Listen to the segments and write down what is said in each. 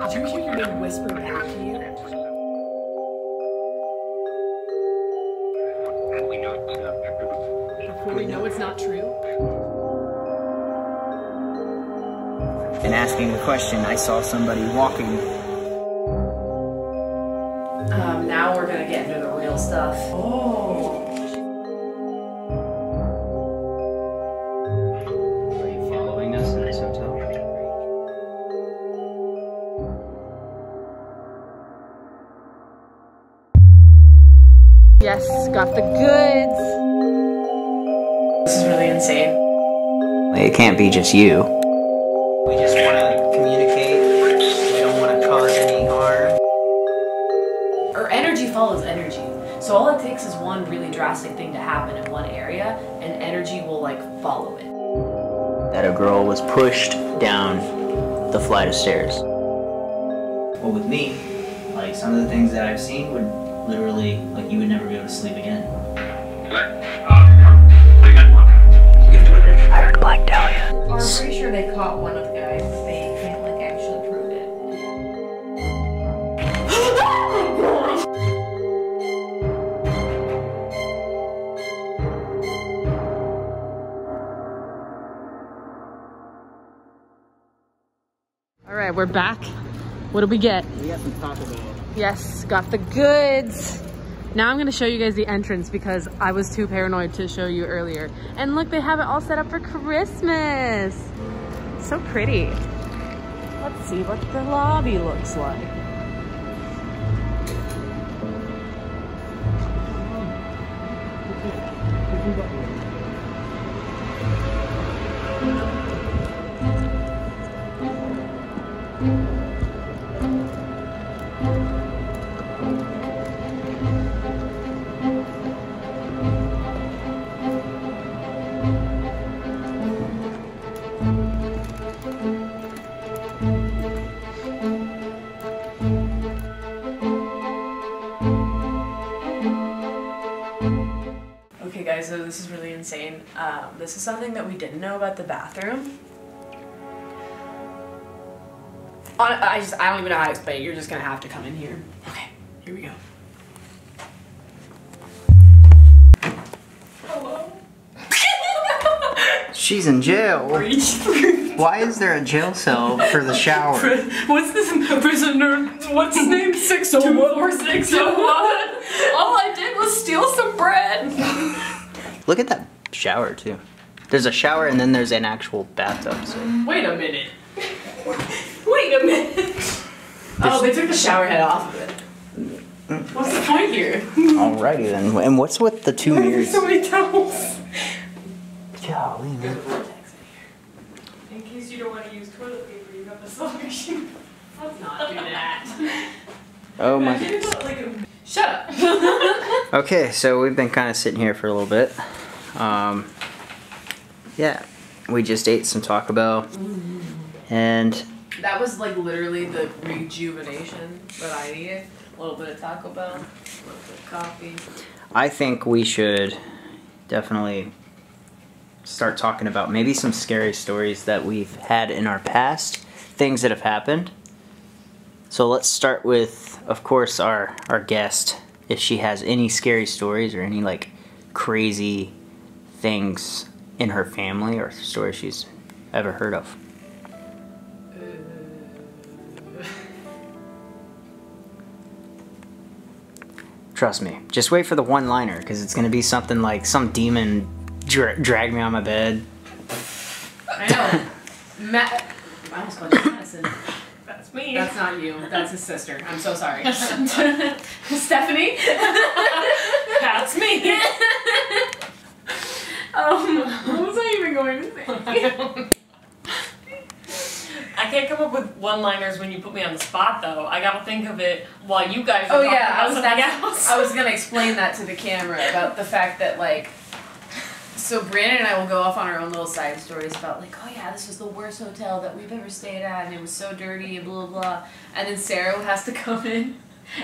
Did you hear your name whisper back to you? Before we know it's not true? And asking the question, I saw somebody walking. Now we're gonna get into the real stuff. Oh. Are you following us in this hotel? Yes, got the goods. This is really insane. It can't be just you. We just want to communicate. We don't want to cause any harm. Or energy follows energy. So all it takes is one really drastic thing to happen in one area, and energy will like follow it. That a girl was pushed down the flight of stairs. Well, with me, like some of the things that I've seen would literally, like you would never be able to sleep again. I heard Black Dahlia. Well, I'm pretty sure they caught one of the guys, but they can't like actually prove it. All right, we're back. What did we get? We got some Taco Bell. Yes, got the goods. Now I'm gonna show you guys the entrance because I was too paranoid to show you earlier. And look, they have it all set up for Christmas. So pretty. Let's see what the lobby looks like. Okay guys, so this is really insane. This is something that we didn't know about the bathroom. I don't even know how to explain it. You're just gonna have to come in here. Okay, here we go. Hello? She's in jail. Why is there a jail cell for the shower? What's this prisoner? What's his name? 601 601. All I did was steal some bread. Look at that shower too. There's a shower and then there's an actual bathtub. So. Wait a minute. Wait a minute. Oh, they took the shower head off of it. What's the point here? Alrighty then. And what's with the two mirrors? There's so many towels. Golly, man. In case you don't want to use toilet paper, you have the solution. Let's not do that. Oh my. Shut up. Okay, so we've been kind of sitting here for a little bit. Yeah, we just ate some Taco Bell. And that was like literally the rejuvenation that I needed. A little bit of Taco Bell, a little bit of coffee. I think we should definitely start talking about maybe some scary stories that we've had in our past, things that have happened. So let's start with, of course, our guest, if she has any scary stories or any like crazy things in her family or stories she's ever heard of. Trust me, just wait for the one-liner because it's gonna be something like some demon dragged me on my bed. I know. I almost called you Madison. That's me. That's not you. That's his sister. I'm so sorry. Stephanie? That's me. What was I even going to say? I can't come up with one-liners when you put me on the spot, though. I gotta think of it while you guys are talking about something else. I was gonna explain that to the camera about the fact that, like, so Brandon and I will go off on our own little side stories about, like, oh yeah, this was the worst hotel that we've ever stayed at, and it was so dirty, and blah, blah, blah. And then Sarah has to come in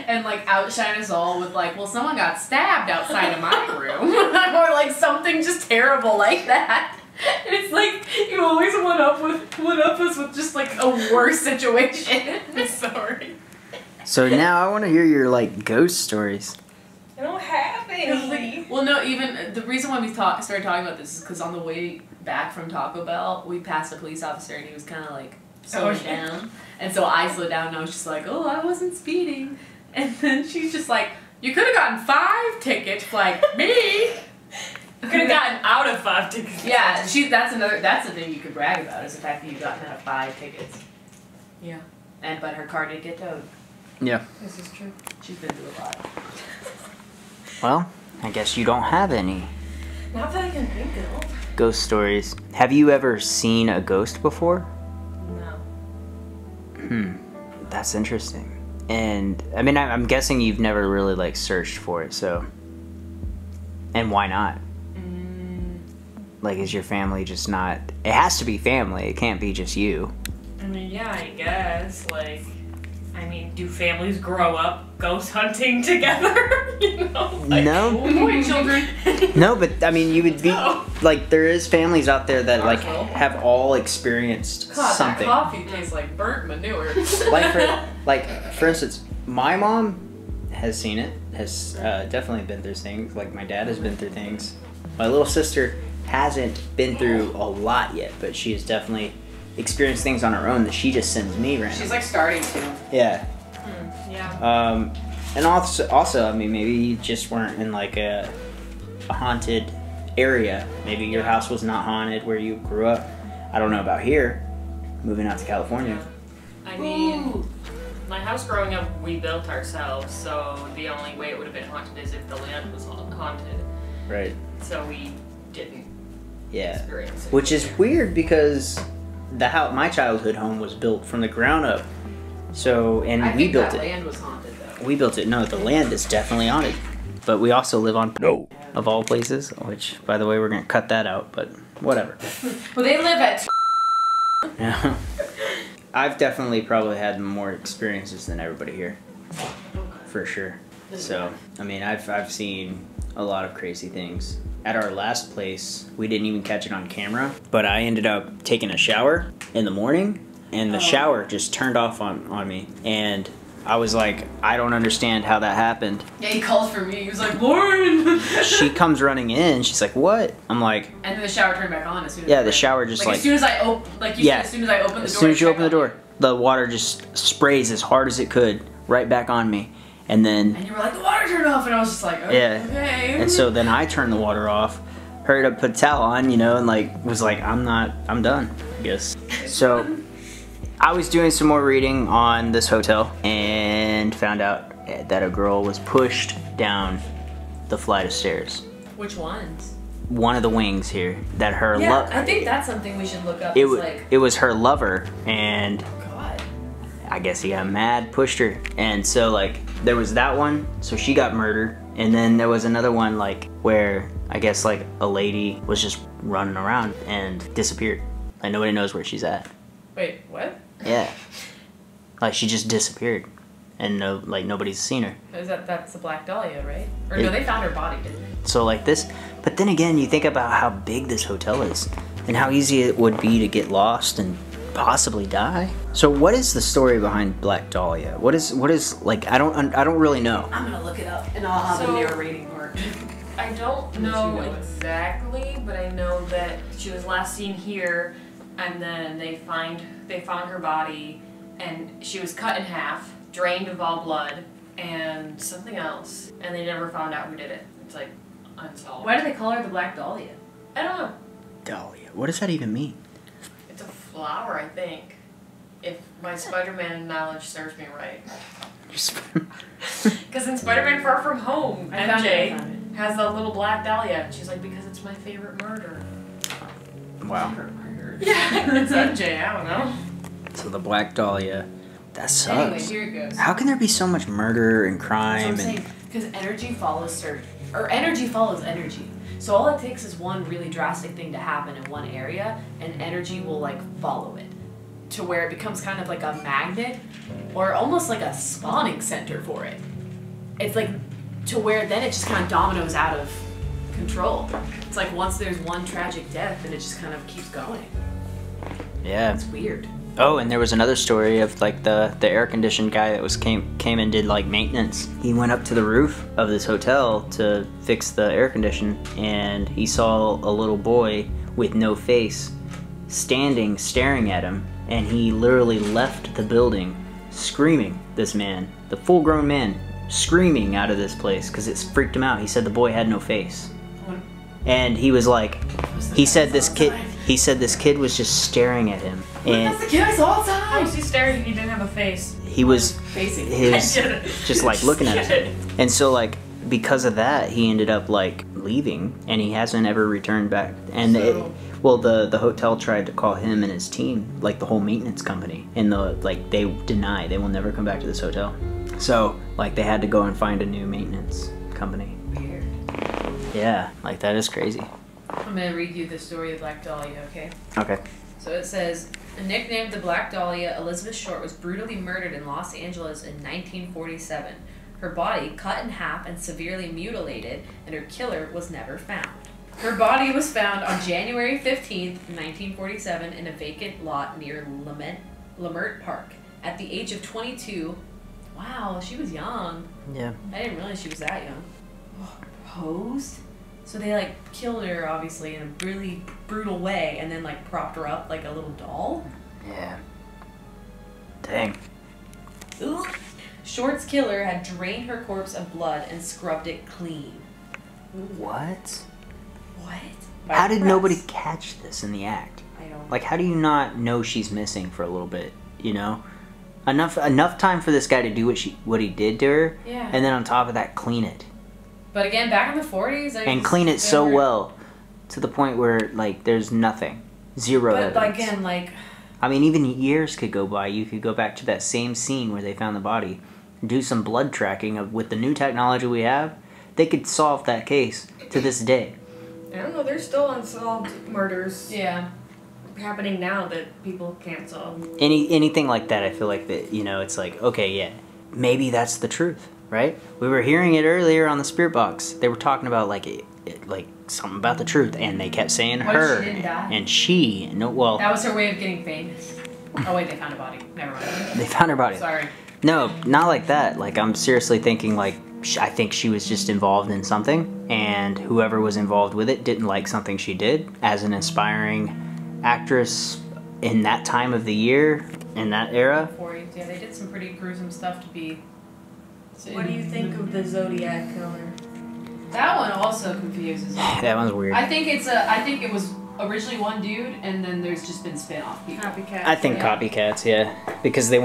and, like, outshine us all with, like, well, someone got stabbed outside of my room. Or, like, something just terrible like that. And it's like, you always one up up us with just like a worse situation. I'm sorry. So now I want to hear your like ghost stories. I don't have any. Well, no, even the reason why we started talking about this is because on the way back from Taco Bell, we passed a police officer and he was kind of like slowing down. And so I slowed down and I was just like, oh, I wasn't speeding. And then she's just like, you could have gotten 5 tickets like me. Could have gotten out of 5 tickets. Yeah, that's the thing you could brag about is the fact that you gotten out of 5 tickets. Yeah. But her car did get towed. Yeah. This is true. She's been through a lot. Well, I guess you don't have any Not that I can think of. ghost stories. Have you ever seen a ghost before? No. That's interesting. And I mean, I'm guessing you've never really like searched for it, so. And why not? Like, is your family just not? It has to be family. It can't be just you. I mean, yeah, I guess. Like, I mean, do families grow up ghost hunting together? You know? Like, No. Oh boy, children. No, but I mean, you would be No. like, there is families out there that like Marshall. have all experienced God, something. that coffee tastes like burnt manure. For instance, my mom has seen it. Has definitely been through things. Like my dad has been through things. My little sister hasn't been through a lot yet, but she has definitely experienced things on her own that she just sends me randomly. She's like starting to. Yeah. Yeah. And also, I mean, maybe you just weren't in like a haunted area. Maybe your house was not haunted where you grew up. I don't know about here, moving out to California. I mean, my house growing up, we built ourselves, so the only way it would have been haunted is if the land was haunted. Right. So we didn't Yeah. experience it. Which is weird because my childhood home was built from the ground up. So, and I we think built that it. land was haunted though. We built it. No, the land is definitely haunted. But we also live on of all places, which, by the way, we're going to cut that out, but whatever. Well, they live at. Yeah. I've definitely probably had more experiences than everybody here. For sure. So, I mean, I've seen a lot of crazy things. At our last place, we didn't even catch it on camera, but I ended up taking a shower in the morning, and the shower just turned off on me. And I was like, I don't understand how that happened. Yeah, he called for me. He was like, Lauren. She comes running in. She's like, what? I'm like, And then the shower turned back on as soon as. yeah, the shower just As soon as I as soon as I opened the door. as soon as you it open the door, the water just sprays as hard as it could right back on me. And then, And you were like, the water turned off, and I was just like, oh, yeah. okay. And so then I turned the water off, hurried up, put a towel on, you know, and like was like, I'm done, I guess. So I was doing some more reading on this hotel and found out that a girl was pushed down the flight of stairs. Which ones? One of the wings here, that her I think that's something we should look up. it was her lover, and God. I guess he got mad, pushed her. And so like there was that one, so she got murdered. And then there was another one like where I guess like a lady was just running around and disappeared. Like nobody knows where she's at. Wait, what? Yeah. Like she just disappeared. And nobody's seen her. That's the Black Dahlia, right? Or no, they found her body, didn't they? So like this, but then again, you think about how big this hotel is and how easy it would be to get lost and possibly die. So what is the story behind Black Dahlia? What is like, I don't really know. I'm gonna look it up, and I'll have the narrating part. I don't know exactly, but I know that she was last seen here, and then they found her body, and she was cut in half, drained of all blood, and something else, and they never found out who did it. It's like unsolved. Why do they call her the Black Dahlia? I don't know. Dahlia. What does that even mean? It's a flower, I think. If my Spider-Man knowledge serves me right. Because in Spider-Man Far From Home, I found MJ has a little black dahlia, and she's like, because it's my favorite murder. Wow. Yeah, it's MJ, I don't know. So the Black Dahlia, that sucks. Anyway, here it goes. How can there be so much murder and That's crime what I'm saying. Because energy follows energy follows energy. So all it takes is one really drastic thing to happen in one area, and energy will like follow it to where it becomes kind of like a magnet or almost like a spawning center for it. It's like to where then it just kind of dominoes out of control. It's like once there's one tragic death, then it just kind of keeps going. Yeah. It's weird. Oh, and there was another story of like the air conditioned guy that was came and did like maintenance. He went up to the roof of this hotel to fix the air condition, and he saw a little boy with no face standing staring at him, and he literally left the building screaming. This man, the full grown man, screaming out of this place because it's freaked him out. He said the boy had no face. And he was like, he said this kid was just staring at him. And that's the kid I saw outside. How was he staring if he didn't have a face? he was Facing. just like looking at him. And so like because of that, he ended up like leaving, and he hasn't ever returned back. And the hotel tried to call him and his team, like the whole maintenance company, and they deny, they will never come back to this hotel. So like they had to go and find a new maintenance company. Weird. Yeah, like that is crazy. I'm gonna read you the story of Black Dahlia, okay? Okay. So it says, nicknamed the Black Dahlia, Elizabeth Short was brutally murdered in Los Angeles in 1947. Her body cut in half and severely mutilated, and her killer was never found. Her body was found on January 15th, 1947 in a vacant lot near Lamert Park. At the age of 22, wow, she was young. Yeah. I didn't realize she was that young. Posed? So they like killed her obviously in a really brutal way, and then like propped her up like a little doll. Yeah. Dang. Ugh. Short's killer had drained her corpse of blood and scrubbed it clean. What? What? How did nobody catch this in the act? I don't. Like, how do you not know she's missing for a little bit? You know, enough time for this guy to do what he did to her, Yeah. and then on top of that, clean it. But again, back in the 40s, And clean it so well to the point where like there's nothing, zero But evidence. again, like. I mean, even years could go by. You could go back to that same scene where they found the body, do some blood tracking of with the new technology we have. They could solve that case to this day. I don't know, there's still unsolved murders Yeah. happening now that people can't solve. Anything like that, I feel like that, you know, it's like, okay, yeah, maybe that's the truth, right? We were hearing it earlier on the Spirit Box. They were talking about like something about the truth, and they kept saying What if her she didn't die? and she. No, well, That was her way of getting famous. Oh wait, they found a body. Never mind. they found her body. Sorry. No, not like that. Like, I'm seriously thinking like I think she was just involved in something, and whoever was involved with it didn't like something she did. As an aspiring actress in that time of the year, in that era. 40s. Yeah, they did some pretty gruesome stuff to be. What do you think of the Zodiac killer? That one also confuses me. That one's weird. I think it was originally one dude, and then there's just been spin-off people. Copycat. I think Yeah. copycats, yeah, because they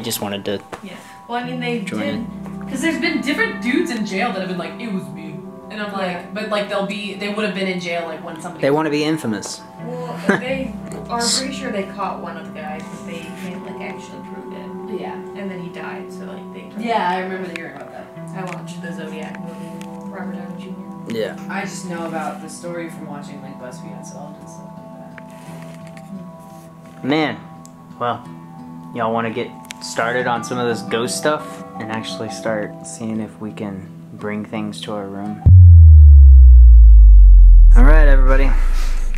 just wanted to. Yeah. Well, I mean, they Join did. in. Because there's been different dudes in jail that have been like, it was me. And I'm like, Yeah. but like they would have been in jail like when somebody. They want to be infamous. Well, they are pretty sure they caught one of the guys, but they can't like actually prove it. Yeah. And then he died, so like they. Yeah, I remember hearing about that. I watched the Zodiac movie, Robert Downey Jr. Yeah. I just know about the story from watching like BuzzFeed Unsolved and stuff like that. Man, well, y'all want to get started on some of this ghost stuff and actually start seeing if we can bring things to our room. All right, everybody.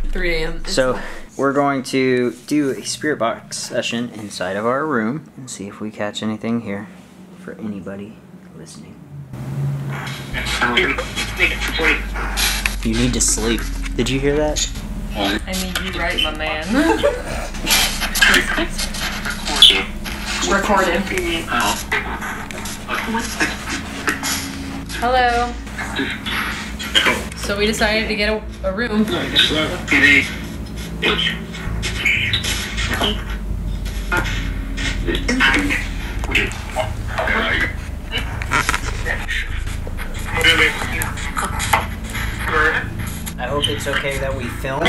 3 a.m. So we're going to do a spirit box session inside of our room and see if we catch anything here for anybody listening. You need to sleep. Did you hear that? I mean, you right, my man. Recorded. Hello. So we decided to get a room. I hope it's okay that we film.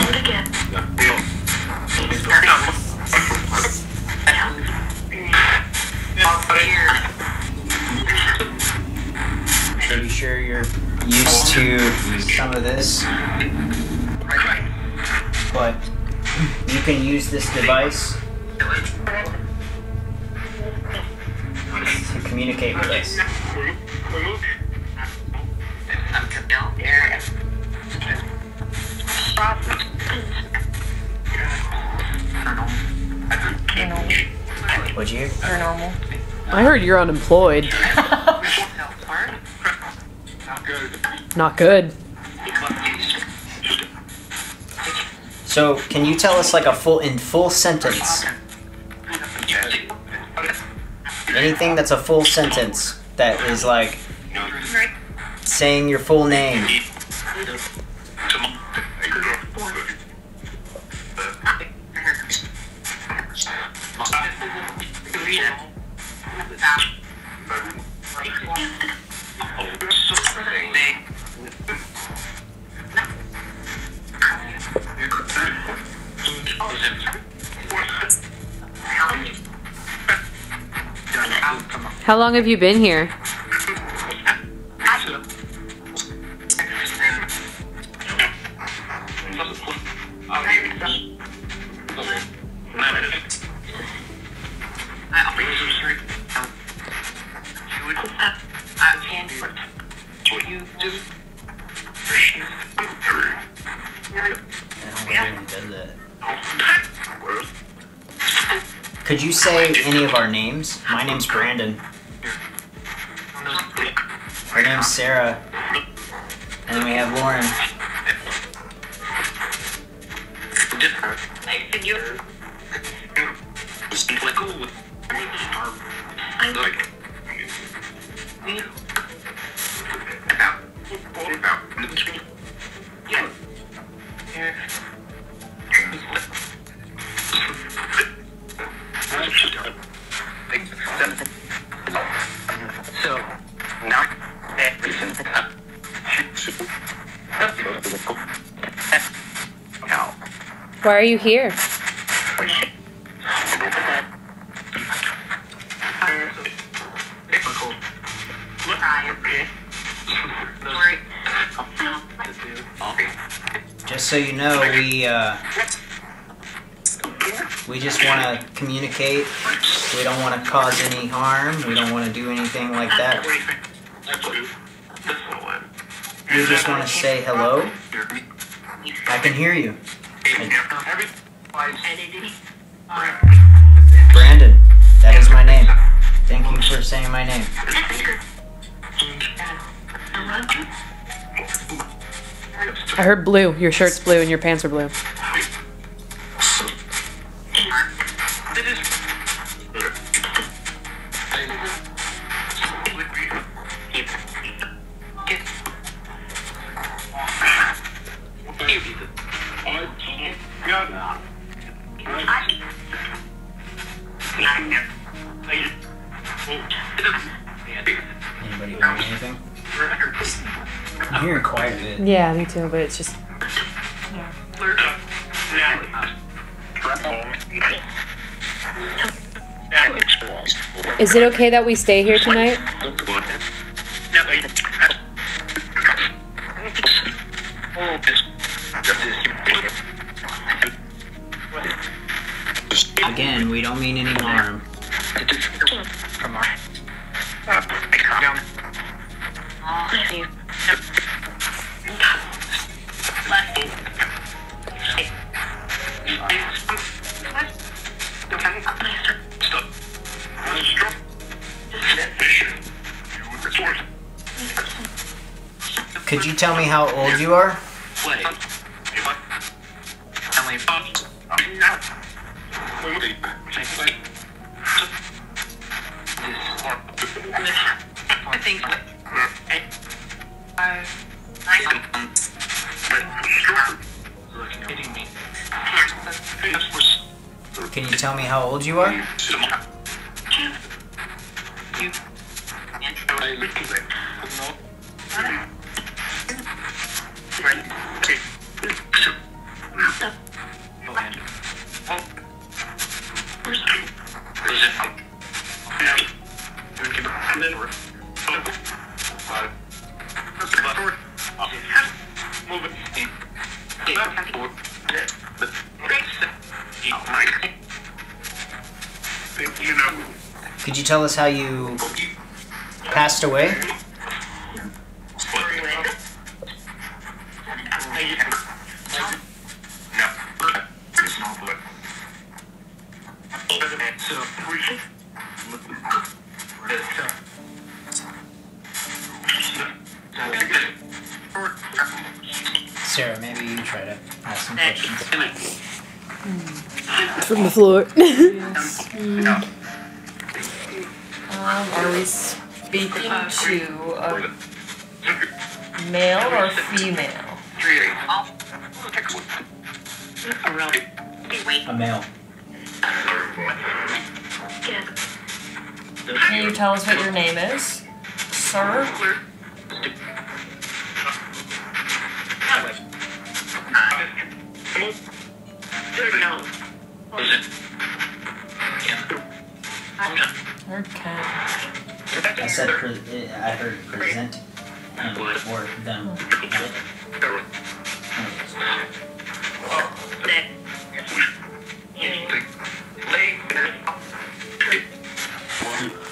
Are you sure you're used to some of this? But you can use this device to communicate with us. What'd you hear? Paranormal. I heard you're unemployed. Not good. So, can you tell us like in full sentence? Anything that's a full sentence that is like saying your full name. How long have you been here? Could you say any of our names? My name's Branden. Her name's Sara. And then we have Lauren. Why are you here? Just so you know, we just want to communicate. We don't want to cause any harm. We don't want to do anything like that. We just want to say hello. I can hear you. Branden, that is my name. Thank you for saying my name. I heard blue. Your shirt's blue and your pants are blue. Anybody hearing anything? I'm hearing quite a bit. Yeah, me too, but it's just... Is it okay that we stay here tonight? Again, we don't mean any harm. Could you tell me how old you are? Can you tell me how old you are? Could you tell us how you passed away? Sarah, maybe you try to ask some questions. From the floor. Are we speaking to a male or female? A male. Can you tell us what your name is, sir? Okay. I said, I heard present him or them.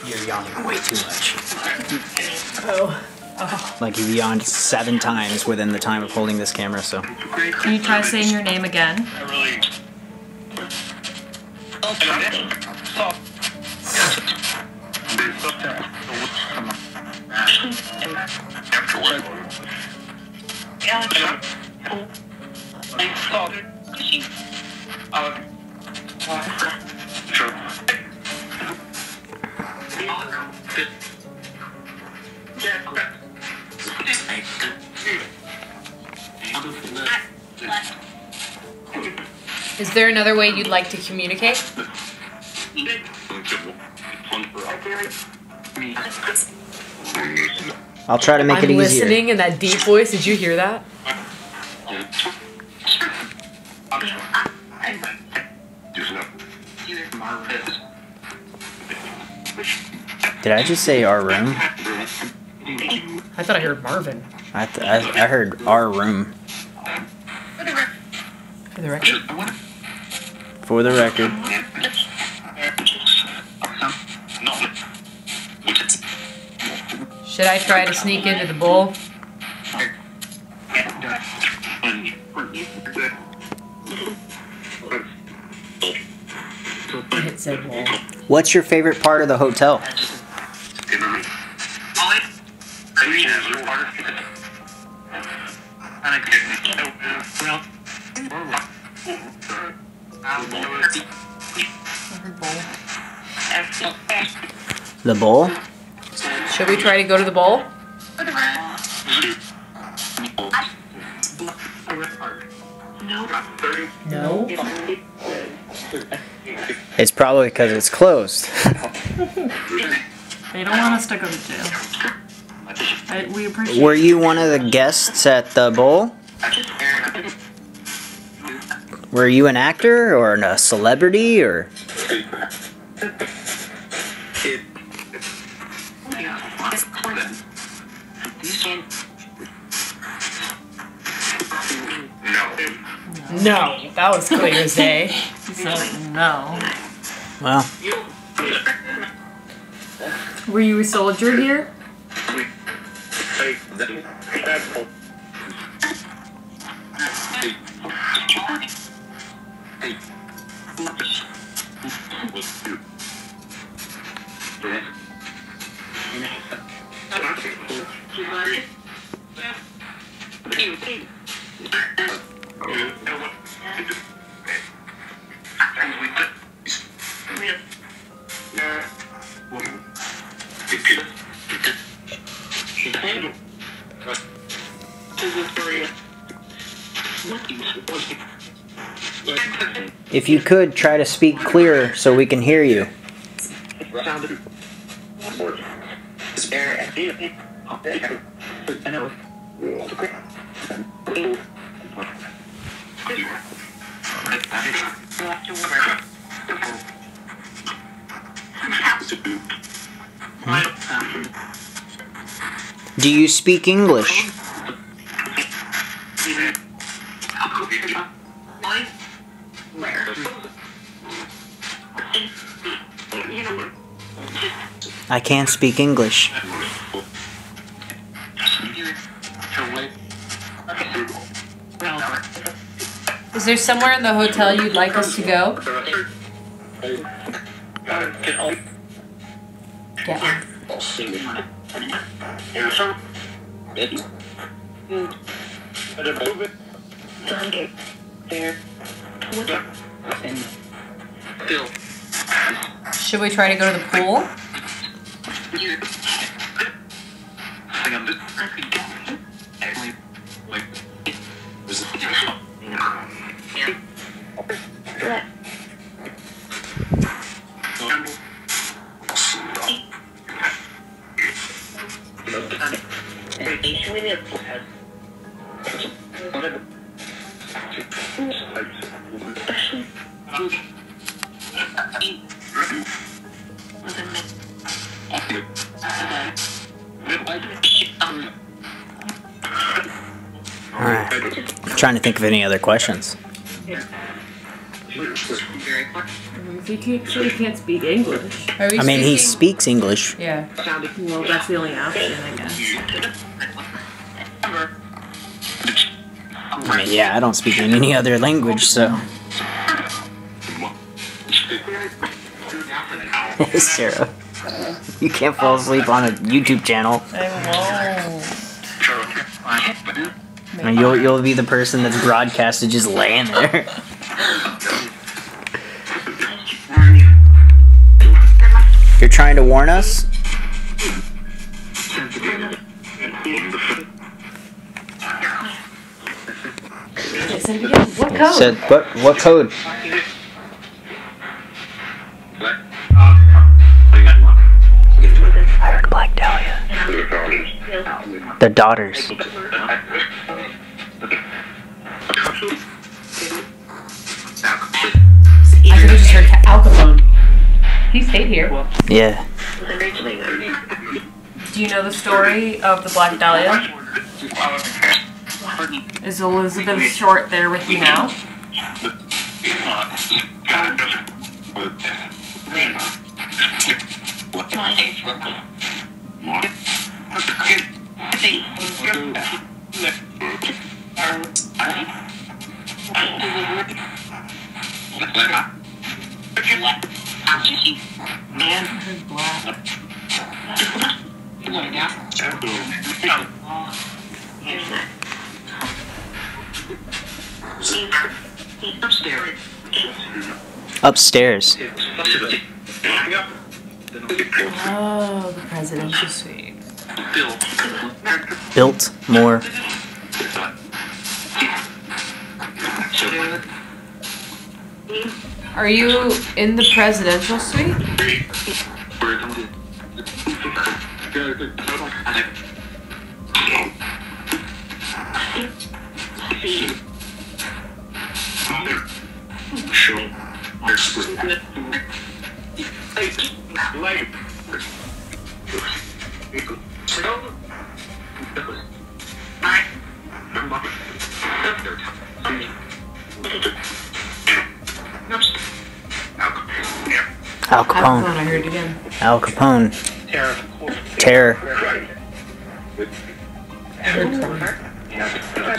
You're yawning way too much. Oh. Like you yawned 7 times within the time of holding this camera, so. Can you try saying your name again? Is there another way you'd like to communicate? I'll try to make it I'm easier. listening in that deep voice. Did you hear that? Did I just say our room? I thought I heard Marvin. I heard our room. For the record. For the record. Should I try to sneak into the bowl? It said bowl. What's your favorite part of the hotel? The bowl? Should we try to go to the bowl? No. It's probably because it's closed. They don't want us to go to jail. We appreciate. Were you one of the guests at the bowl? Were you an actor or a celebrity or? No. That was clear as day. He said no. Well, Were you a soldier here? if you could try to speak clearer so we can hear you. Do you speak English? I can't speak English. Is there somewhere in the hotel you'd like us to go? Yeah. Should we try to go to the pool? Alright. I'm trying to think of any other questions. He can't speak English. Are we I mean, he speaking- speaks English. Yeah. Well, that's the only option, I guess. I mean, yeah, I don't speak in any other language, so. Sarah, you can't fall asleep on a YouTube channel. I won't. And you'll be the person that's broadcasted just laying there. You're trying to warn us? What code? Said what code? I heard Black Dahlia. The daughters. I think I just heard Al Capone. He stayed here. Yeah. Do you know the story of the Black Dahlia? Is Elizabeth Short there with you now? Upstairs. Oh, the presidential suite. Biltmore. Are you in the presidential suite? Al Capone. I heard it again. Al Capone. Terror. I heard something.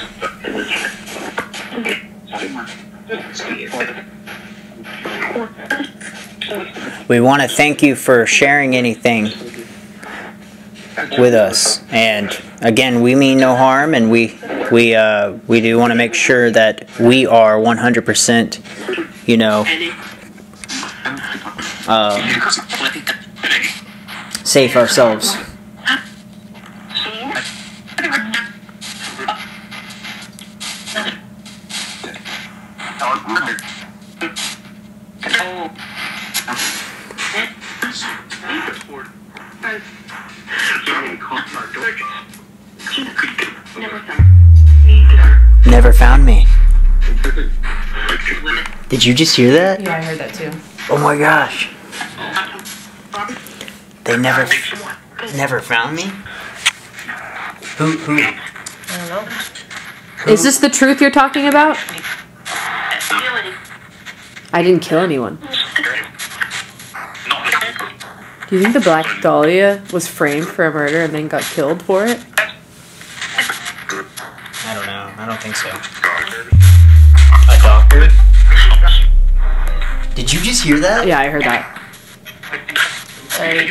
We want to thank you for sharing anything with us. And again, we mean no harm, and we do want to make sure that we are 100%, you know, safe ourselves. Never found me. Did you just hear that? Yeah, I heard that too. Oh my gosh. They never found me? Who? I don't know. Is this the truth you're talking about? I didn't kill anyone. Do you think the Black Dahlia was framed for a murder and then got killed for it? I don't know. I don't think so. A doctor? Did you just hear that? Yeah, I heard that. Sorry.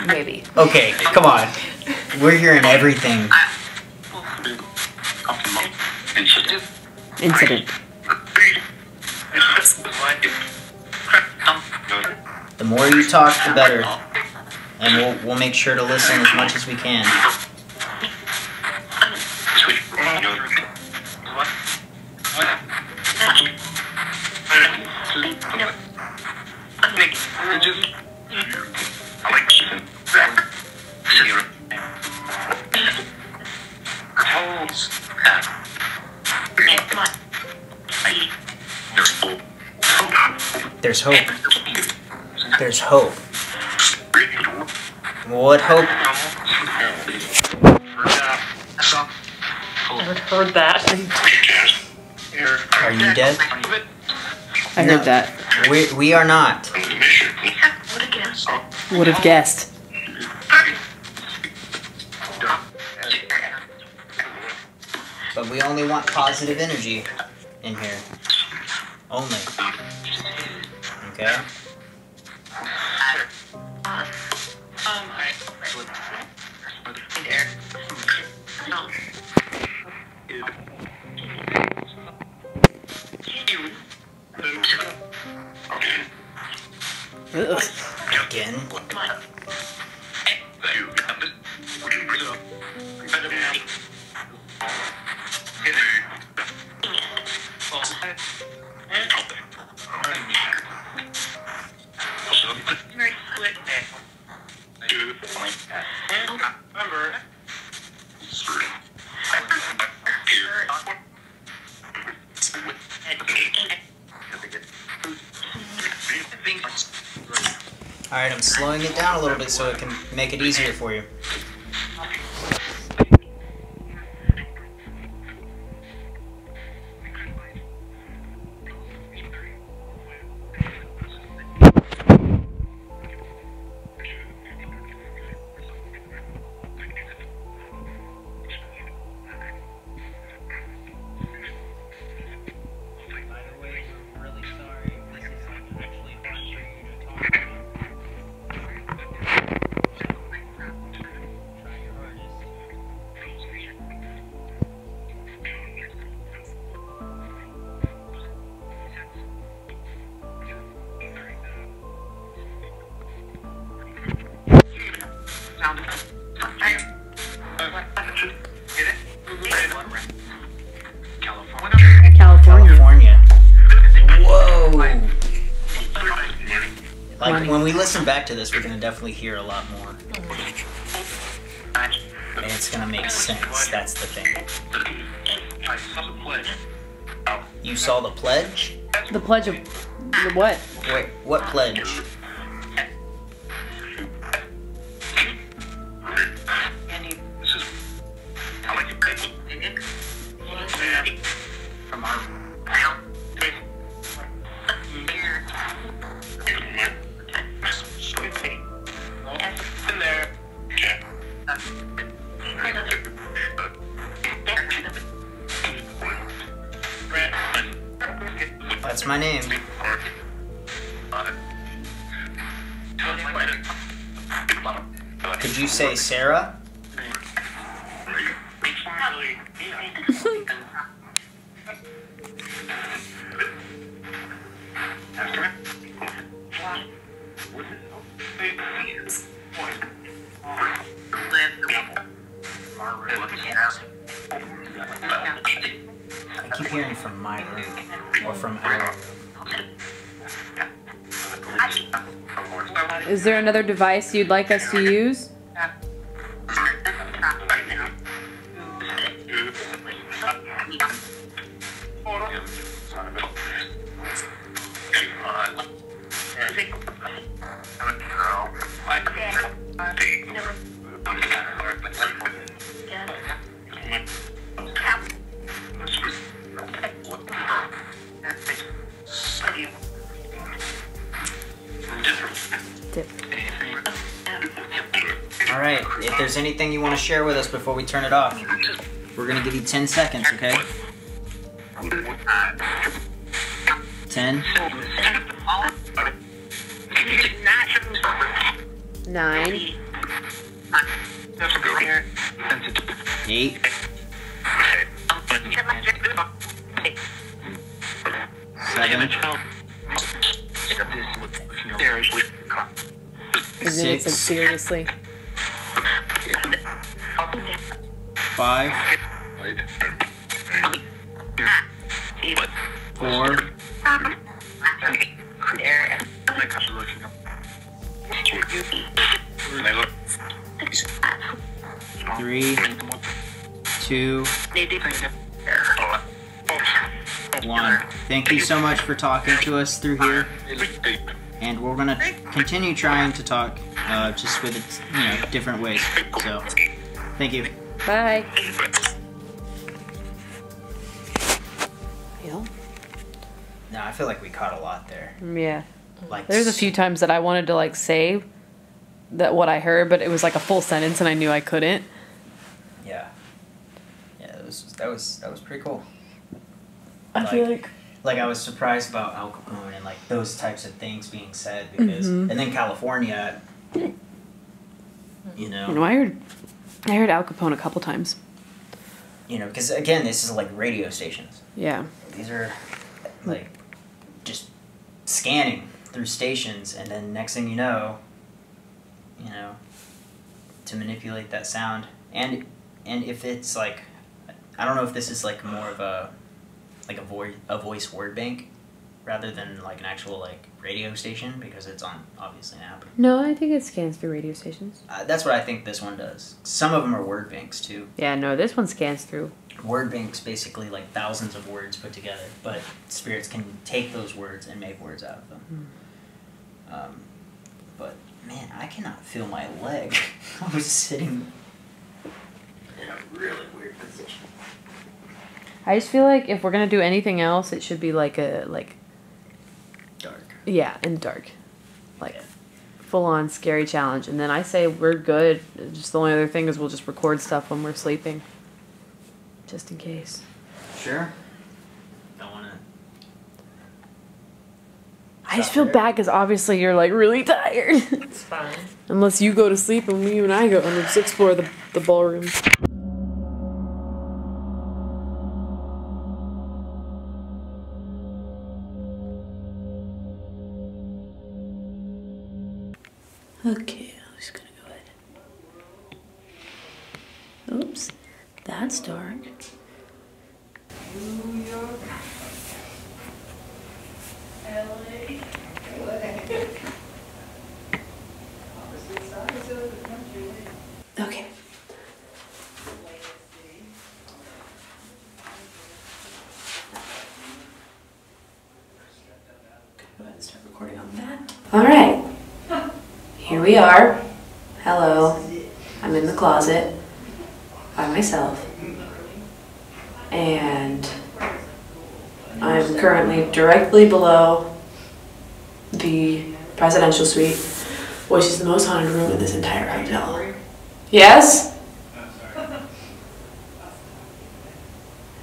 Maybe. Okay, come on. We're hearing everything. Incident. The more you talk, the better. And we'll make sure to listen as much as we can. There's hope. There's hope. What hope? Never heard that. Are you dead? I heard that. We are not. Would have guessed. But we only want positive energy in here. Only. Okay? Ugh. Again? Alright, I'm slowing it down a little bit so it can make it easier for you. California. Whoa! Like, when we listen back to this, we're gonna definitely hear a lot more. And it's gonna make sense, that's the thing. You saw the pledge? The pledge of the what? Wait, what pledge? That's my name. Could you say Sara? I keep hearing from my room, or from our room. Is there another device you'd like us to use? Alright, if there's anything you want to share with us before we turn it off, we're going to give you 10 seconds, okay? 10. 9. 8. 7. Isn't it 6. seriously? 5. 4. 3. 2. 1. Thank you so much for talking to us through here. And we're gonna continue trying to talk, just with it, different ways. So, thank you. Bye. Yeah. No, I feel like we caught a lot there. Yeah. Like, There's a few times that I wanted to like say that what I heard, but it was like a full sentence and I knew I couldn't. Yeah. Yeah, that was pretty cool. I feel like I was surprised about Al Capone and like those types of things being said because, and then California, I heard Al Capone a couple times. Because again, this is like radio stations. Yeah. These are like just scanning through stations, and then next thing you know, to manipulate that sound, and if it's like, I don't know if this is like more of a voice word bank rather than like an actual like radio station because it's on obviously an app. No, I think it scans through radio stations. That's what I think this one does. Some of them are word banks too. Yeah, no, this one scans through. Word banks basically like thousands of words put together, but spirits can take those words and make words out of them. But man, I cannot feel my leg. I was sitting in a really weird position. I just feel like if we're gonna do anything else, it should be like Dark. Yeah, and dark, like full on scary challenge. And then I say we're good. Just the only other thing is we'll just record stuff when we're sleeping, just in case. Sure. Don't wanna. I just feel bad because obviously you're like really tired. It's fine. Unless you go to sleep and you and I go and let's explore the ballroom. Okay, I'm just gonna go ahead. Oops, that's dark. New York. LA. Okay. Go ahead and start recording on that. All right. Here we are. Hello. I'm in the closet by myself. And I'm currently directly below the presidential suite, which is the most haunted room in this entire hotel. Yes?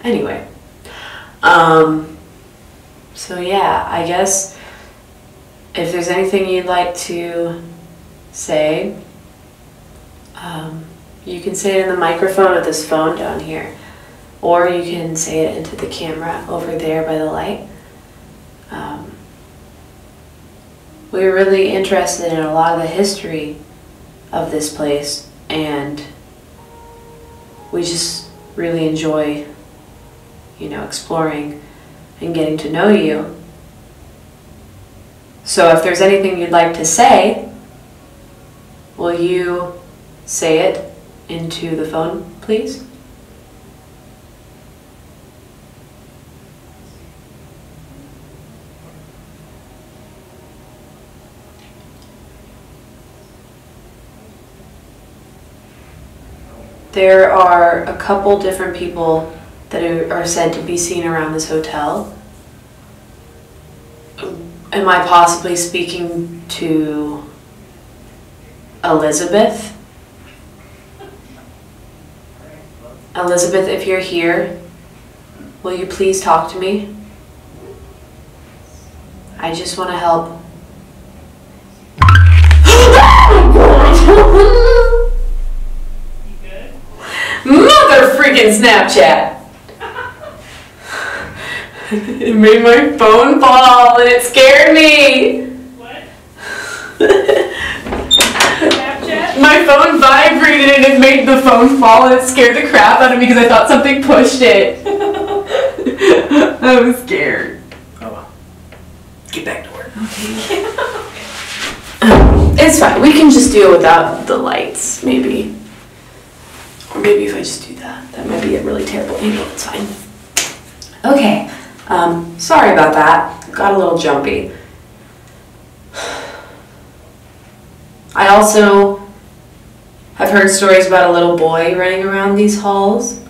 Anyway. So yeah, I guess if there's anything you'd like to say, you can say it in the microphone with this phone down here, or you can say it into the camera over there by the light. We're really interested in a lot of the history of this place, and we just really enjoy, exploring and getting to know you. So if there's anything you'd like to say, will you say it into the phone, please? There are a couple different people that are said to be seen around this hotel. Am I possibly speaking to Elizabeth? Elizabeth, if you're here, will you please talk to me? I just want to help. good? Mother freaking Snapchat! It made my phone fall and it scared me! What? Snapchat? My phone vibrated and it made the phone fall and it scared the crap out of me because I thought something pushed it. I was scared. Oh well. Get back to work. It's fine. We can just do it without the lights, maybe. Or maybe if I just do that. That might be a really terrible angle. It's fine. Okay. Sorry about that. Got a little jumpy. I also have heard stories about a little boy running around these halls.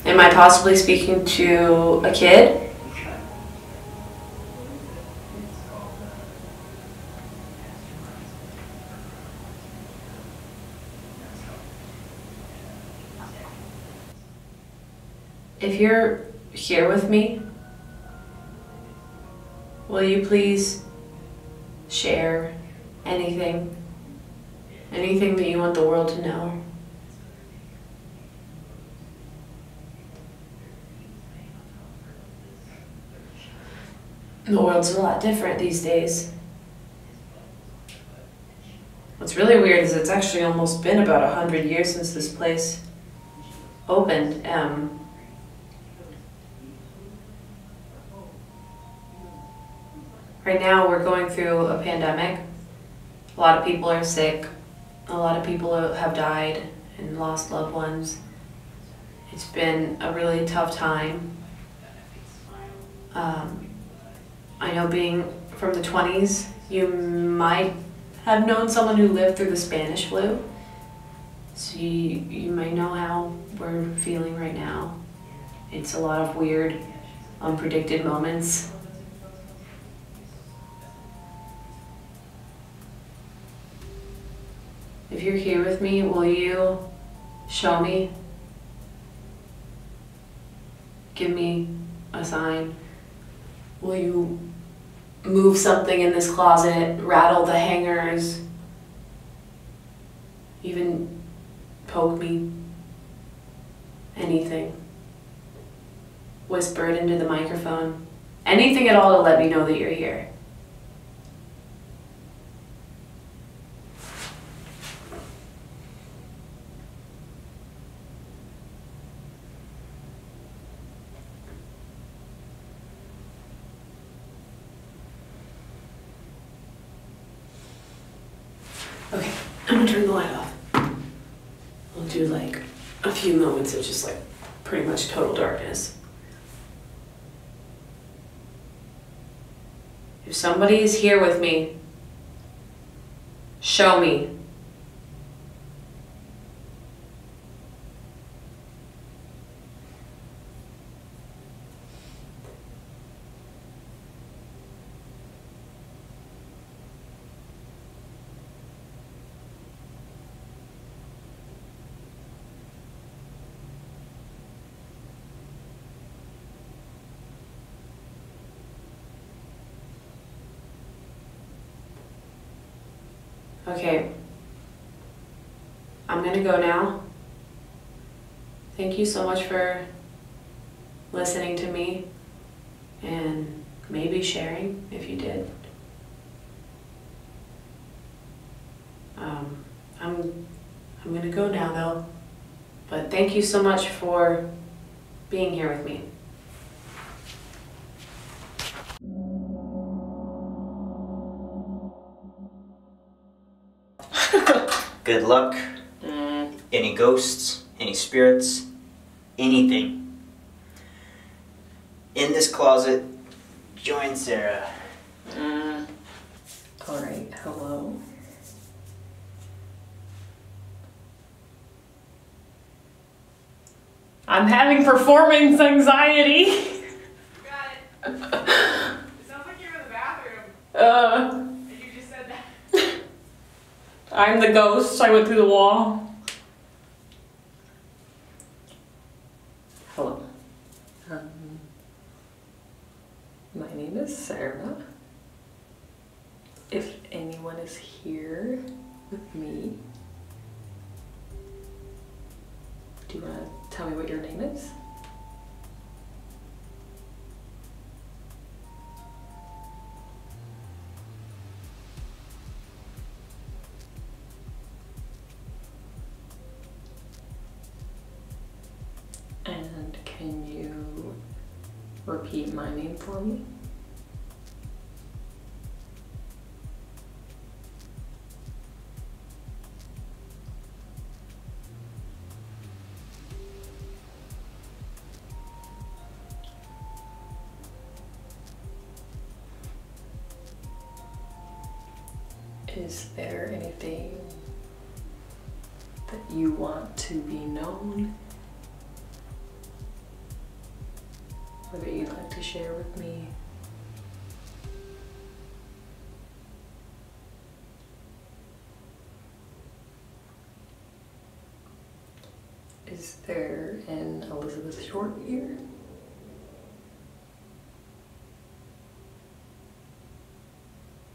Am I possibly speaking to a kid? If you're here with me, will you please share anything that you want the world to know? The world's a lot different these days. What's really weird is it's actually almost been about 100 years since this place opened. Right now we're going through a pandemic. A lot of people are sick. A lot of people have died and lost loved ones. It's been a really tough time. I know being from the 20s, you might have known someone who lived through the Spanish flu. So you might know how we're feeling right now. It's a lot of weird, unpredicted moments. If you're here with me, will you show me? Give me a sign. Will you move something in this closet, rattle the hangers, even poke me? Anything. Whisper it into the microphone. Anything at all to let me know that you're here. Okay, I'm gonna turn the light off. We'll do like a few moments of just like pretty much total darkness. If somebody is here with me, show me. Okay, I'm gonna go now. Thank you so much for listening to me and maybe sharing if you did. I'm gonna go now though, but thank you so much for being here with me. Good luck. Any ghosts, any spirits, anything. In this closet, join Sara. Alright, hello. I'm having performance anxiety. Got it. It sounds like you're in the bathroom. And you just said that. I'm the ghost. I went through the wall. Hello. My name is Sara. If anyone is here, with me. Do you want to tell me what your name is? And can you repeat my name for me? Is there anything that you want to be known, or that you'd like to share with me? Is there an Elizabeth Short here?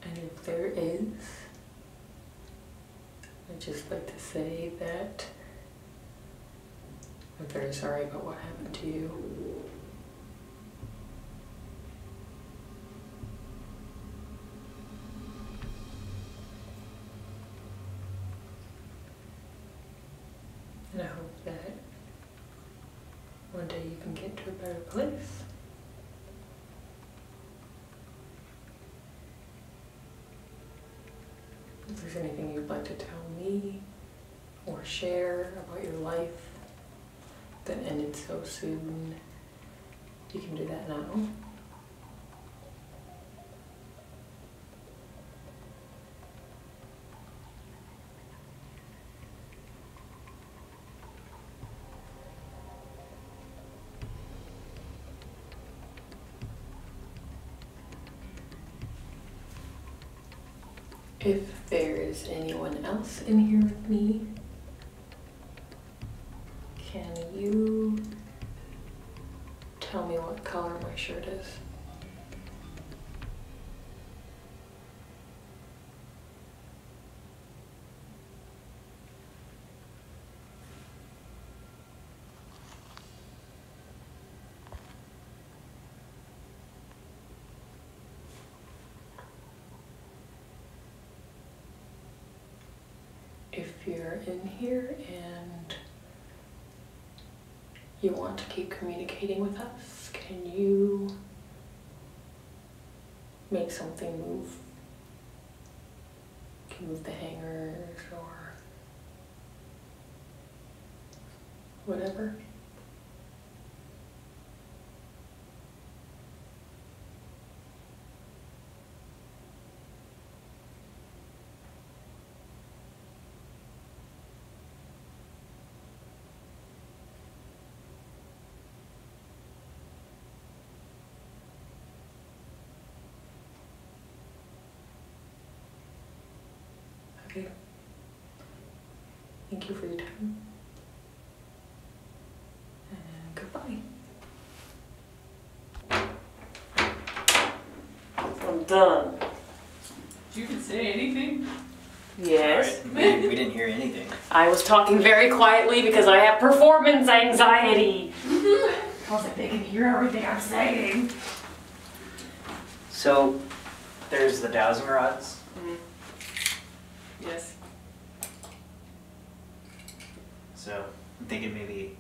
And if there is, I'd just like to say that I'm very sorry about what happened to you. And I hope that one day you can get to a better place. If there's anything you'd like to tell me or share about your life that ended so soon, you can do that now. If there's anyone else in here with me, can you tell me what color my shirt is? If you're in here and you want to keep communicating with us, can you make something move? You can move the hangers or whatever. Okay. Thank you for your time. And goodbye. I'm done. Did you even say anything? Yes. Right. We didn't hear anything. I was talking very quietly because I have performance anxiety. I was like, they can hear everything I'm saying. So, there's the dowsing rods. Yes. So, I'm thinking maybe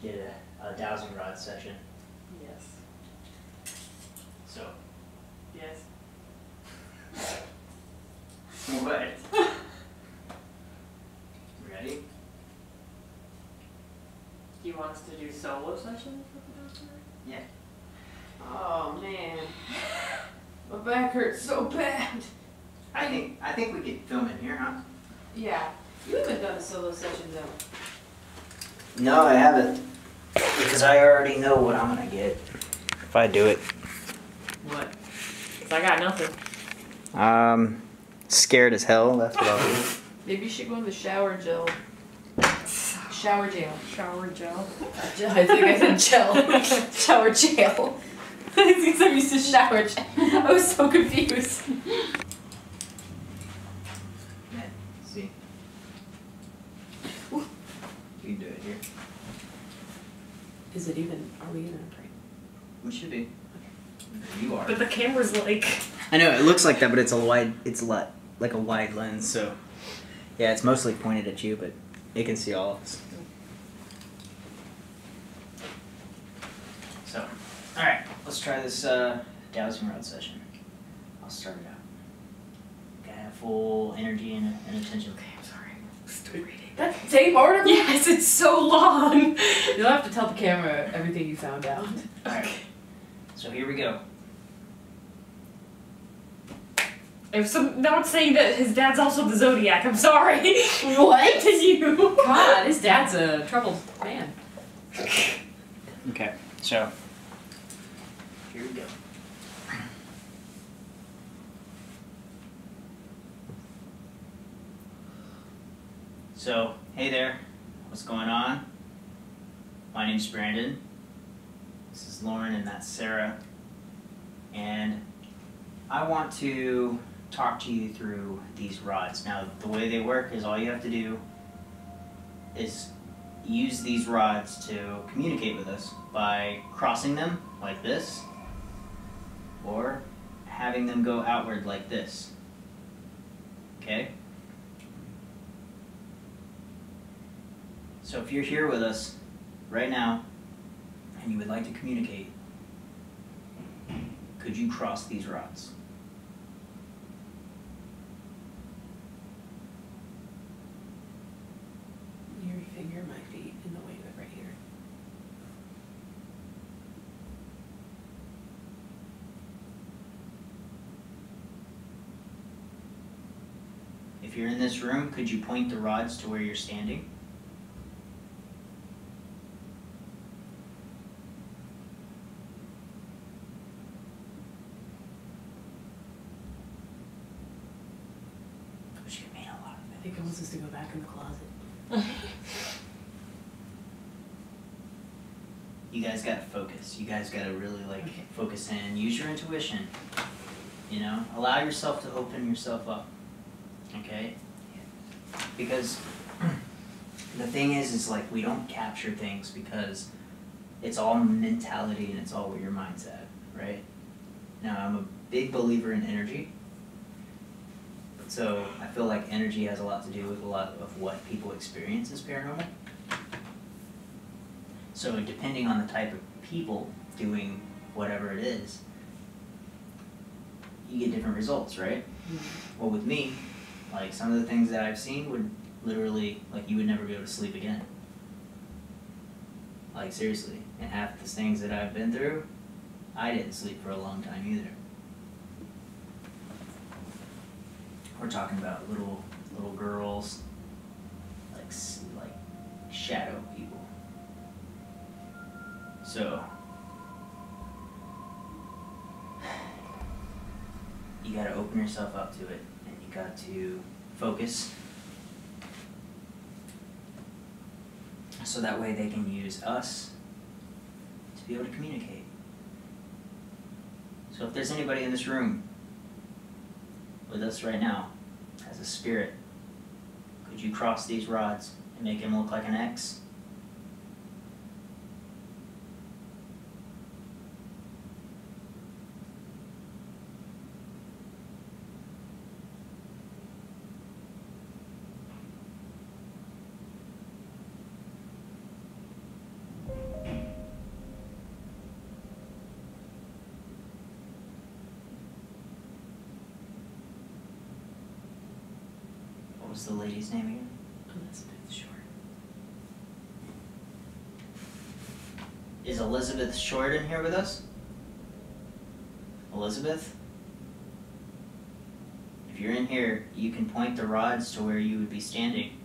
get a dowsing rod session. Yes. So, Yes. what? Ready? Do you want us to do solo sessions? Yeah. Oh man. My back hurts so bad. I think we could film in here, huh? Yeah. You haven't done a solo session though. No, I haven't. Because I already know what I'm gonna get if I do it. What? 'Cause I got nothing. Scared as hell, that's what I'll do. Maybe you should go in the shower gel. Shower jail. Shower gel. I think I said gel. Shower jail. I think I'm used to shower gel. I was so confused. Is it even? Are we in a frame? We should be. You are. But the camera's like. I know it looks like that, but it's a wide. It's like a wide lens, so yeah, it's mostly pointed at you, but it can see all of us. So, all right, let's try this dowsing rod session. I'll start it out. Gotta have full energy and attention. Okay, I'm sorry. Still reading. That same article? Yes, it's so long. You'll have to tell the camera everything you found out. Alright, so here we go. Now it's saying that his dad's also the Zodiac. I'm sorry. What? Continue. God, his dad's a troubled man. Okay, so here we go. So, hey there, what's going on? My name's Branden. This is Lauren and that's Sara. And I want to talk to you through these rods. Now, the way they work is all you have to do is use these rods to communicate with us by crossing them like this or having them go outward like this. Okay? So if you're here with us right now and you would like to communicate, could you cross these rods? Your finger might be in the way of it right here. If you're in this room, could you point the rods to where you're standing? I think it wants us to go back in the closet. You guys gotta focus. You guys gotta really focus in. Use your intuition. You know, allow yourself to open yourself up. Okay? Because the thing is like we don't capture things because it's all mentality and it's all where your mind's at, right? Now I'm a big believer in energy. So I feel like energy has a lot to do with a lot of what people experience as paranormal. So depending on the type of people doing whatever it is, you get different results, right? Mm-hmm. Well, with me, like some of the things that I've seen would literally, like you would never be able to sleep again. Like seriously, and half the things that I've been through, I didn't sleep for a long time either. We're talking about little girls, like shadow people. So you gotta open yourself up to it, and you got to focus, so that way they can use us to be able to communicate. So if there's anybody in this room with us right now as a spirit, could you cross these rods and make him look like an X? What was the lady's name again? Elizabeth Short. Is Elizabeth Short in here with us? Elizabeth? If you're in here, you can point the rods to where you would be standing.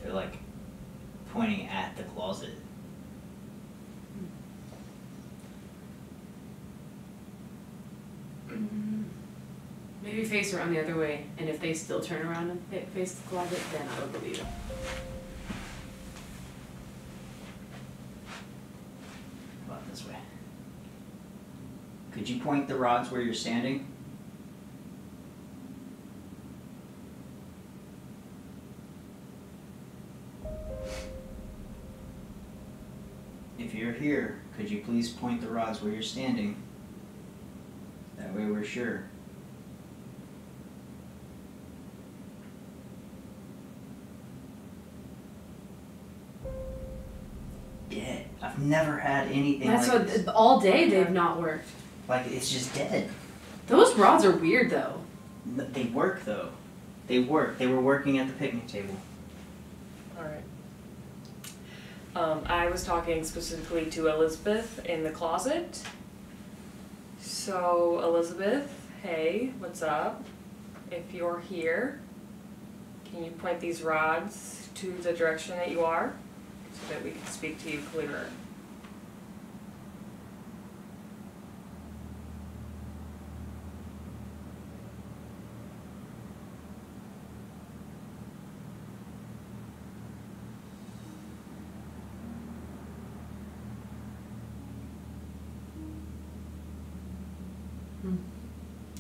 They're like pointing at the closet. Maybe face around the other way, and if they still turn around and face the closet, then I would believe it. How about this way? Could you point the rods where you're standing? If you're here, could you please point the rods where you're standing? That way we're sure. Dead. I've never had anything That's like what this. all day they've not worked. Like, it's just dead. Those rods are weird though. They work though. They work. They were working at the picnic table. Alright. I was talking specifically to Elizabeth in the closet. So, Elizabeth, hey, what's up? If you're here, can you point these rods to the direction that you are so that we can speak to you clearer?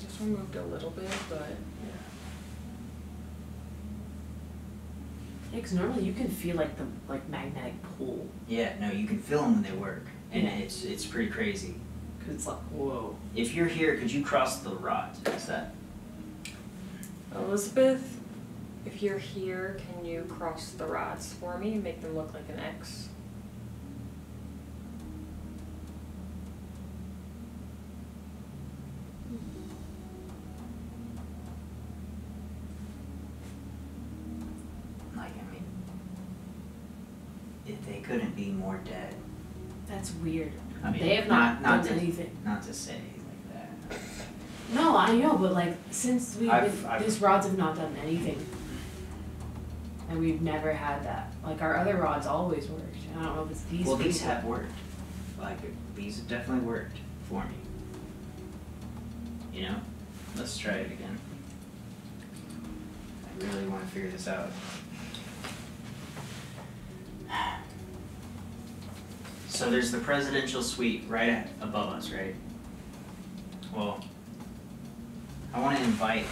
Just removed a little bit, but Yeah, because normally you can feel like the magnetic pull. Yeah, no, you can feel them when they work, and Yeah. it's pretty crazy. Because it's like, whoa. If you're here, could you cross the rods? Is that? Elizabeth, if you're here, can you cross the rods for me and make them look like an X? Like, I mean, if they couldn't be more dead. That's weird. I mean, They have not not done to, anything. Not to say like that. No, I know, but like since I've- these rods have not done anything, and we've never had that. Like our other rods always worked. I don't know if it's these. Well, these people. have worked. Like, these have definitely worked for me. You know? Let's try it again. I really want to figure this out. So there's the presidential suite right above us, right? Well, I want to invite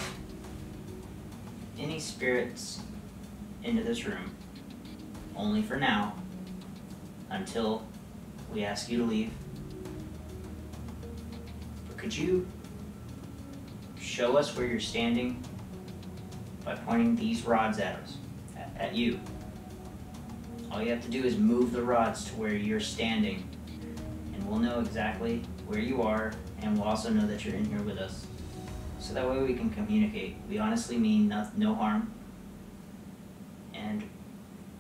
any spirits into this room, only for now, until we ask you to leave. But could you show us where you're standing by pointing these rods at us, at you? All you have to do is move the rods to where you're standing, and we'll know exactly where you are, and we'll also know that you're in here with us. So that way we can communicate. We honestly mean no harm, and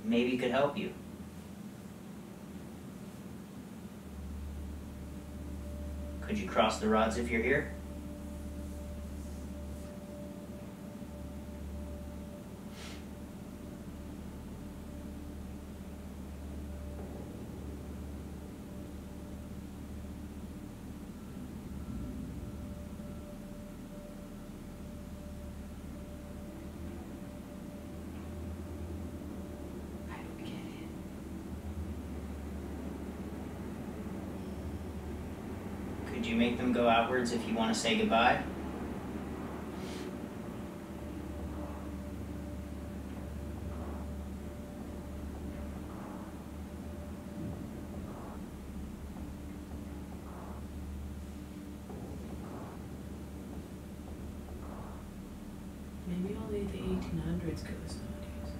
maybe could help you. Could you cross the rods if you're here? I don't get it. Could you make them go outwards if you want to say goodbye? Maybe only the 1800s goes nowadays.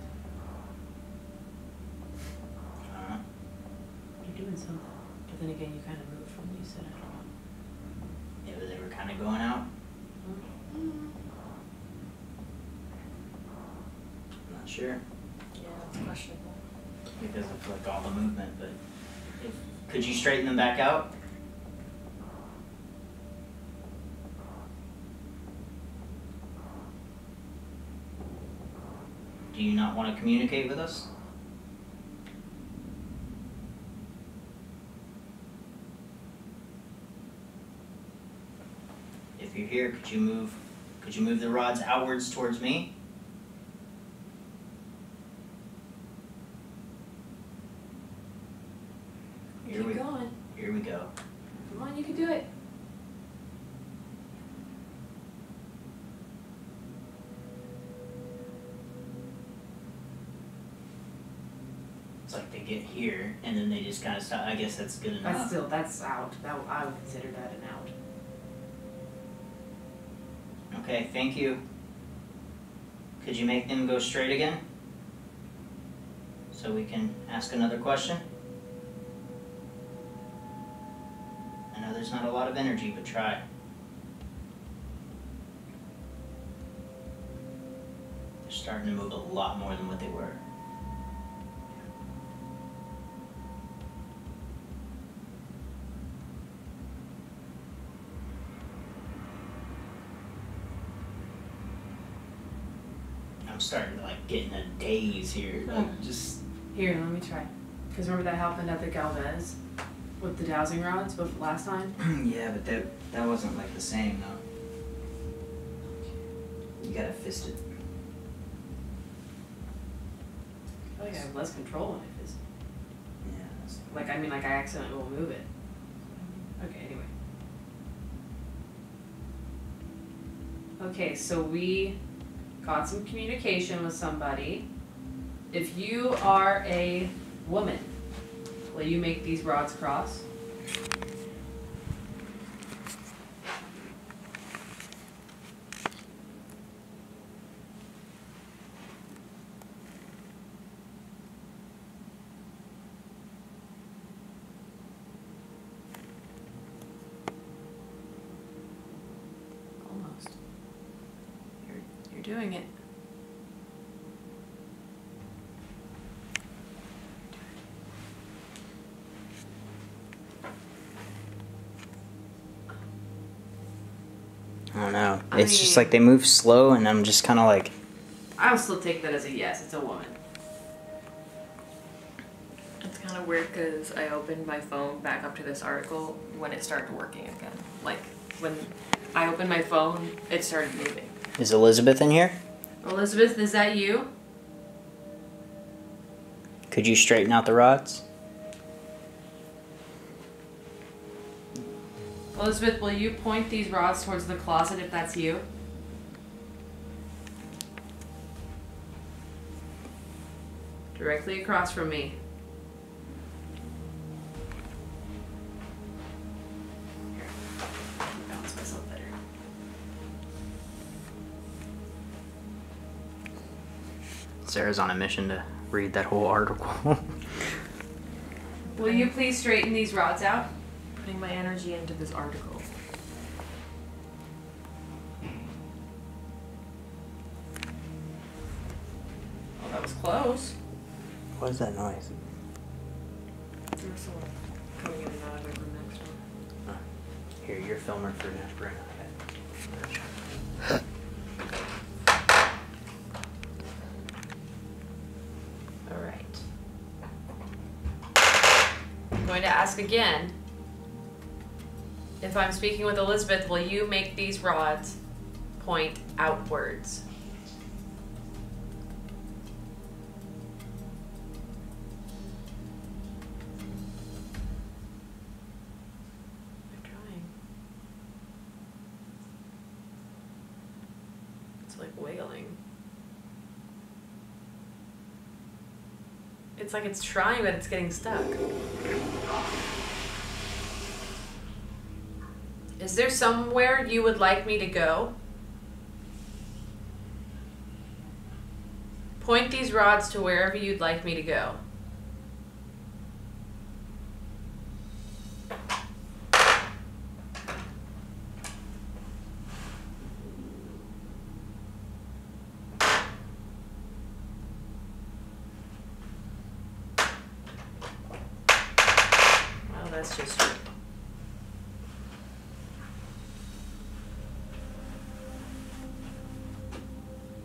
You're doing something, but then again, you kind of moved from what you said. I don't know. Yeah, but they were kind of going out. I'm not sure Yeah, that's questionable. because of like all the movement, but could you straighten them back out? Do you not want to communicate with us? If you're here, could you move the rods outwards towards me? Keep going. Here we go. Come on, you can do it. like they get here and then they just kind of stop. I guess that's good enough. That's out. I would consider that an out. Okay, thank you. Could you make them go straight again? So we can ask another question? I know there's not a lot of energy, but try. They're starting to move a lot more than what they were. I'm starting to like get in a daze here. Like just Here, let me try. Because remember that happened at the Galvez with the dowsing rods before last time? yeah, but that wasn't like the same though. You gotta fist it. I feel like I have less control when I fist. Yeah. That's Like, I mean, like I accidentally will move it. Okay, anyway. Okay, so we got some communication with somebody. If you are a woman, will you make these rods cross? Almost. You're doing it. I don't know. I It's just mean- like they move slow, and I'm just kind of like, I'll still take that as a yes. It's a woman. It's kind of weird because I opened my phone back up to this article when it started working again. Like, when I opened my phone, it started moving. is Elizabeth in here? Elizabeth, is that you? Could you straighten out the rods? Elizabeth, will you point these rods towards the closet if that's you? Directly across from me. Here. Balance myself better. Sarah's on a mission to read that whole article. Will you please straighten these rods out? Putting my energy into this article. Oh, that was close. What is that noise? There's someone coming in and out of my room next door. Here, you're filming for next bring. All right. I'm going to ask again. If I'm speaking with Elizabeth, will you make these rods point outwards? I'm trying. It's like wiggling. It's like it's trying, but it's getting stuck. Is there somewhere you would like me to go? Point these rods to wherever you'd like me to go. Well, that's just true.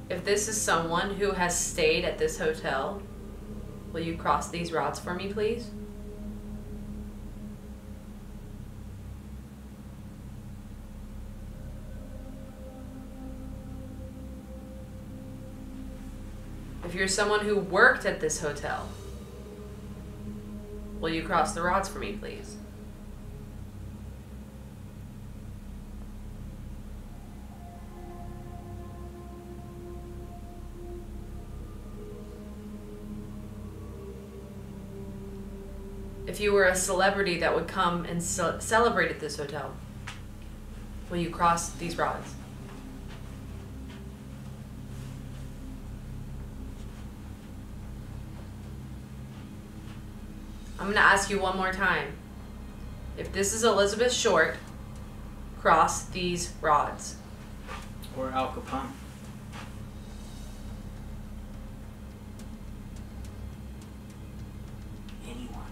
If this is someone who has stayed at this hotel, will you cross these rods for me, please? If you're someone who worked at this hotel, will you cross the rods for me, please? If you were a celebrity that would come and celebrate at this hotel, will you cross these rods? I'm gonna ask you one more time. If this is Elizabeth Short, cross these rods. Or Al Capone. Anyone.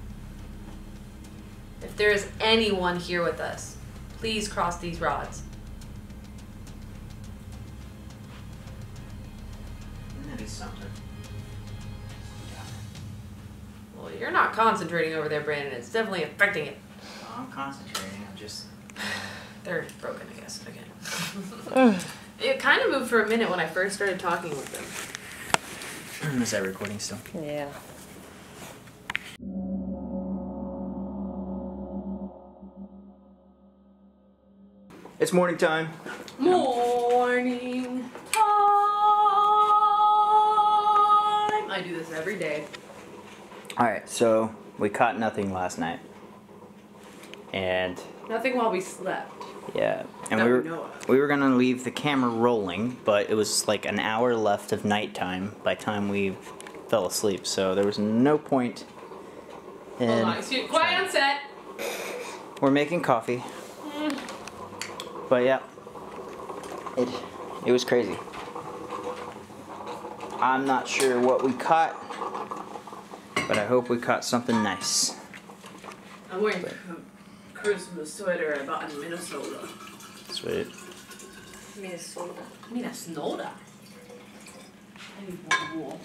If there is anyone here with us, please cross these rods. Wouldn't that be something? Well, you're not concentrating over there, Brandon. It's definitely affecting it. Oh, I'm concentrating. I'm just. They're broken, I guess, again. It kind of moved for a minute when I first started talking with them. Is that recording still? Yeah. It's morning time. Morning time. I do this every day. Alright, so we caught nothing last night. And Nothing while we slept. yeah, and That we we were know of. we were gonna leave the camera rolling, but it was like an hour left of nighttime by the time we fell asleep, so there was no point in. Hold on, excuse, quiet on set. We're making coffee. But yeah, it was crazy. I'm not sure what we caught, but I hope we caught something nice. I'm wearing a Christmas sweater I bought in Minnesota. Sweet. Minnesota. Minnesota. I need more water.